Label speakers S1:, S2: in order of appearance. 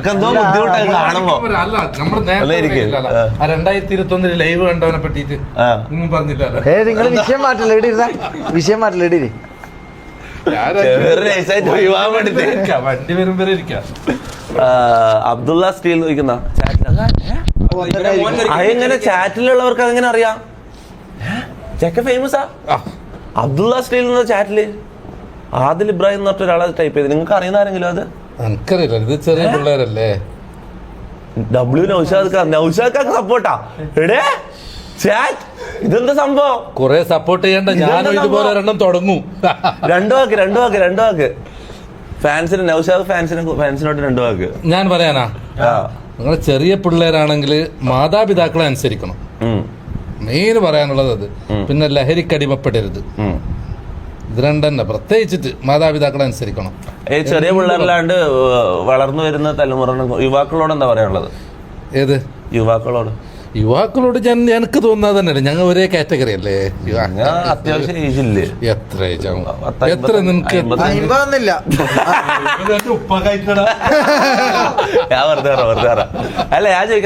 S1: നിനക്കെന്തോ ബുദ്ധിമുട്ടായി കാണുമ്പോ.
S2: അല്ല നമ്മള് 2021 ലൈവ് കണ്ടവനെ പറ്റിട്ട് ഒന്നും പറഞ്ഞില്ലല്ലോ.
S3: നിങ്ങൾ വിഷയം മാറ്റില്ല, ഇടിയിരുന്ന വിഷയം മാറ്റില്ല, ഇടി.
S2: വണ്ടി വരുമ്പോ ഇരിക്കാം.
S1: അബ്ദുള്ള സ്റ്റീൽ നോക്കുന്ന അതെങ്ങനെ ചാറ്റിലുള്ളവർക്ക് അതെങ്ങനെ അറിയാം? ചെക്ക ഫേമസാ അബ്ദുള്ള സ്റ്റീൽ എന്ന ചാറ്റില്. ആദിൽ ഇബ്രാഹിം എന്ന് പറഞ്ഞ ഒരാളെ ടൈപ്പ് ചെയ്ത്. നിങ്ങൾക്ക് അറിയുന്ന ആരെങ്കിലും അത്?
S2: എനിക്കറിയില്ല, ഇത് ചെറിയ പിള്ളേരല്ലേ.
S1: നൗഷാദ് സപ്പോർട്ടാ എടേ ചാറ്റ്. ഇതെന്താ സംഭവം?
S2: കൊറേ സപ്പോർട്ട് ചെയ്യണ്ട, ഞാനും ഇതുപോലെ ഒരെണ്ണം തുടങ്ങും.
S1: രണ്ടു വാക്ക് ഫാൻസിന്, നൗഷാദ് ഫാൻസിനോട്ട് 2 വാക്ക്
S2: ഞാൻ പറയാനാ. നിങ്ങൾ ചെറിയ പിള്ളേരാണെങ്കിൽ മാതാപിതാക്കളെ അനുസരിക്കണം, മെയിൻ പറയാനുള്ളത് അത്. പിന്നെ ലഹരിക്കടിമപ്പെടരുത്, ഇത് രണ്ടെന്നെ. പ്രത്യേകിച്ചിട്ട് മാതാപിതാക്കളെ അനുസരിക്കണം.
S1: ചെറിയ പിള്ളേരിലാണ്ട് വളർന്നു വരുന്ന തലമുറ യുവാക്കളോട് എന്താ പറയാനുള്ളത്?
S2: ഏത്
S1: യുവാക്കളോട്?
S2: യുവാക്കളോട് എനിക്ക് തോന്നുന്നത് തന്നെ, ഞങ്ങൾ ഒരേ കാറ്റഗറി അല്ലേ.
S1: അത്യാവശ്യം ഏജ് ഇല്ലേ?
S2: എത്ര ഏജ് ആവും? എത്ര നിനക്ക്?
S1: ഞാൻ വെറുതെ അല്ല, ഞാൻ ചോദിക്കുന്നത്